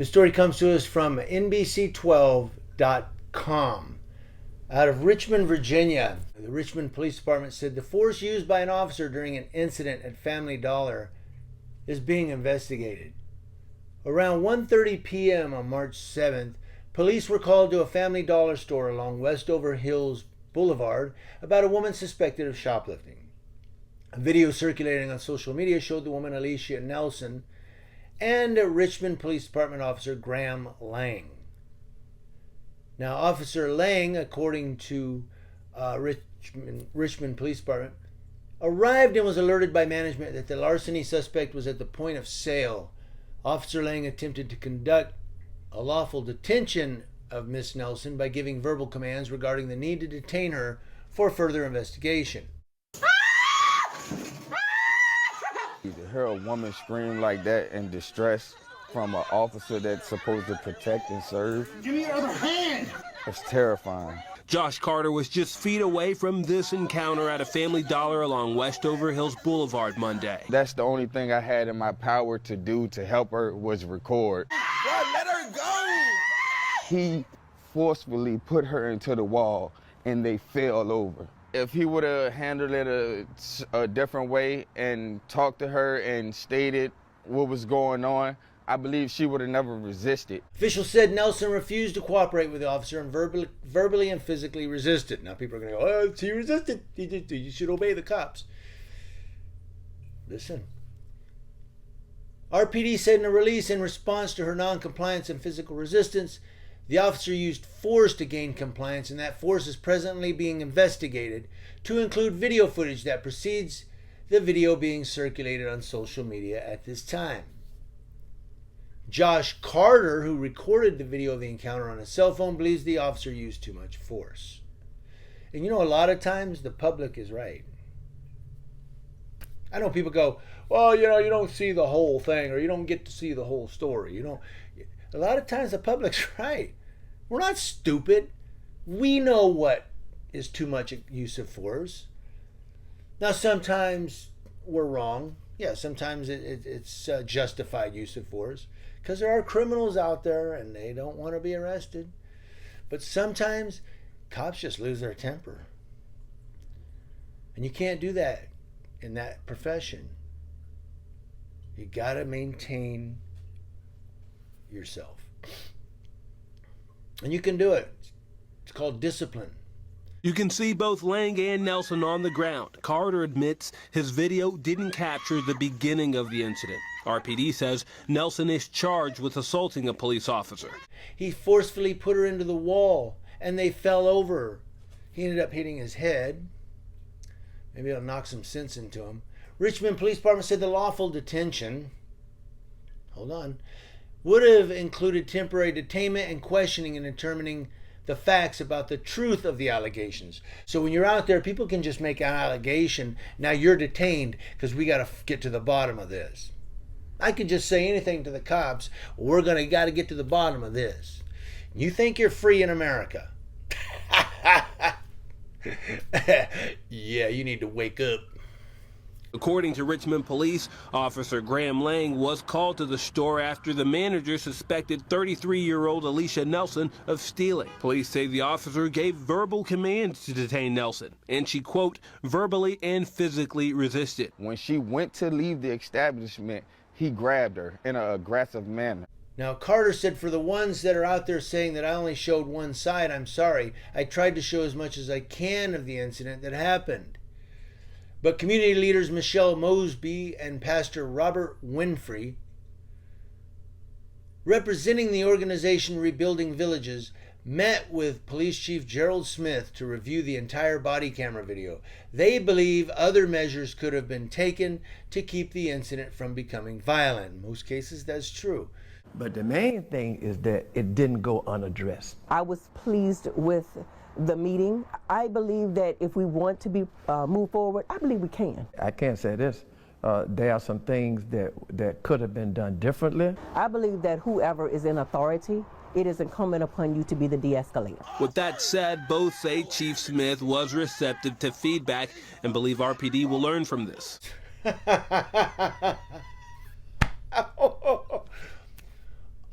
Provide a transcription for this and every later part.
The story comes to us from NBC12.com. Out of Richmond, Virginia, the Richmond Police Department said the force used by an officer during an incident at Family Dollar is being investigated. Around 1:30 p.m. on March 7th, police were called to a Family Dollar store along Westover Hills Boulevard about a woman suspected of shoplifting. A video circulating on social media showed the woman Alicia Nelson and a Richmond Police Department officer Graham Lang. Now, Officer Lang, according to Richmond Police Department, arrived and was alerted by management that the larceny suspect was at the point of sale. Officer Lang attempted to conduct a lawful detention of Miss Nelson by giving verbal commands regarding the need to detain her for further investigation. To hear a woman scream like that in distress from an officer that's supposed to protect and serve. Give me your other hand! It's terrifying. Josh Carter was just feet away from this encounter at a Family Dollar along Westover Hills Boulevard Monday. That's the only thing I had in my power to do to help her was record. Bro, let her go! He forcefully put her into the wall and they fell over. If he would have handled it a different way and talked to her and stated what was going on, I believe she would have never resisted. Officials said Nelson refused to cooperate with the officer and verbally and physically resisted. Now people are going to go, oh, he resisted. You should obey the cops. Listen. RPD said in a release, in response to her non-compliance and physical resistance, the officer used force to gain compliance, and that force is presently being investigated to include video footage that precedes the video being circulated on social media at this time. Josh Carter, who recorded the video of the encounter on his cell phone, believes the officer used too much force. And you know, a lot of times the public is right. I know people go, well, you know, you don't see the whole thing, or you don't get to see the whole story. You know, a lot of times the public's right. We're not stupid. We know what is too much use of force. Now, sometimes we're wrong. Yeah, sometimes it's justified use of force because there are criminals out there and they don't want to be arrested. But sometimes cops just lose their temper. And you can't do that in that profession. You got to maintain yourself. And you can do it. It's called discipline. You can see both Lang and Nelson on the ground. Carter admits his video didn't capture the beginning of the incident. RPD says Nelson is charged with assaulting a police officer. He forcefully put her into the wall, and they fell over. He ended up hitting his head. Maybe it'll knock some sense into him. Richmond Police Department said the lawful detention, would have included temporary detainment and questioning and determining the facts about the truth of the allegations. So when you're out there, people can just make an allegation. Now you're detained because we got to get to the bottom of this. I could just say anything to the cops. We're going to got to get to the bottom of this. You think you're free in America? Yeah, you need to wake up. According to Richmond Police, Officer Graham Lang was called to the store after the manager suspected 33-year-old Alicia Nelson of stealing. Police say the officer gave verbal commands to detain Nelson, and she, quote, verbally and physically resisted. When she went to leave the establishment, he grabbed her in an aggressive manner. Now, Carter said, for the ones that are out there saying that I only showed one side, I'm sorry. I tried to show as much as I can of the incident that happened. But community leaders Michelle Mosby and Pastor Robert Winfrey, representing the organization Rebuilding Villages, met with Police Chief Gerald Smith to review the entire body camera video. They believe other measures could have been taken to keep the incident from becoming violent. In most cases, that's true. But the main thing is that it didn't go unaddressed. I was pleased with the meeting. I believe that if we want to be move forward, I believe we can. I can't say this. There are some things that could have been done differently. I believe that whoever is in authority, it is incumbent upon you to be the de-escalator. With that said, both say Chief Smith was receptive to feedback and believe RPD will learn from this.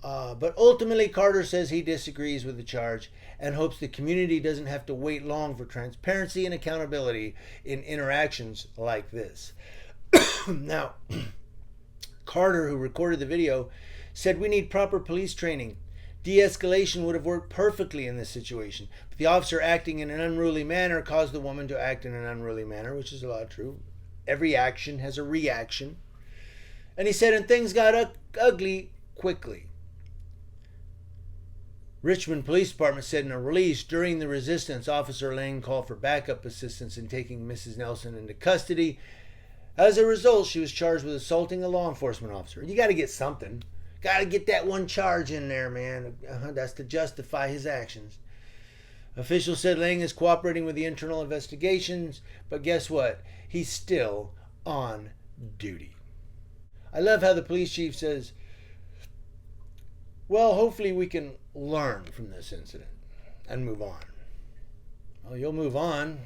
But ultimately, Carter says he disagrees with the charge and hopes the community doesn't have to wait long for transparency and accountability in interactions like this. Now, Carter, who recorded the video, said we need proper police training. De-escalation would have worked perfectly in this situation. But the officer acting in an unruly manner caused the woman to act in an unruly manner, which is a lot true. Every action has a reaction. And he said, and things got ugly quickly. Richmond Police Department said in a release, during the resistance, Officer Lang called for backup assistance in taking Mrs. Nelson into custody. As a result, she was charged with assaulting a law enforcement officer. You got to get something. Got to get that one charge in there, man. That's to justify his actions. Officials said Lang is cooperating with the internal investigations, but guess what? He's still on duty. I love how the police chief says, well, hopefully we can learn from this incident and move on. Well, you'll move on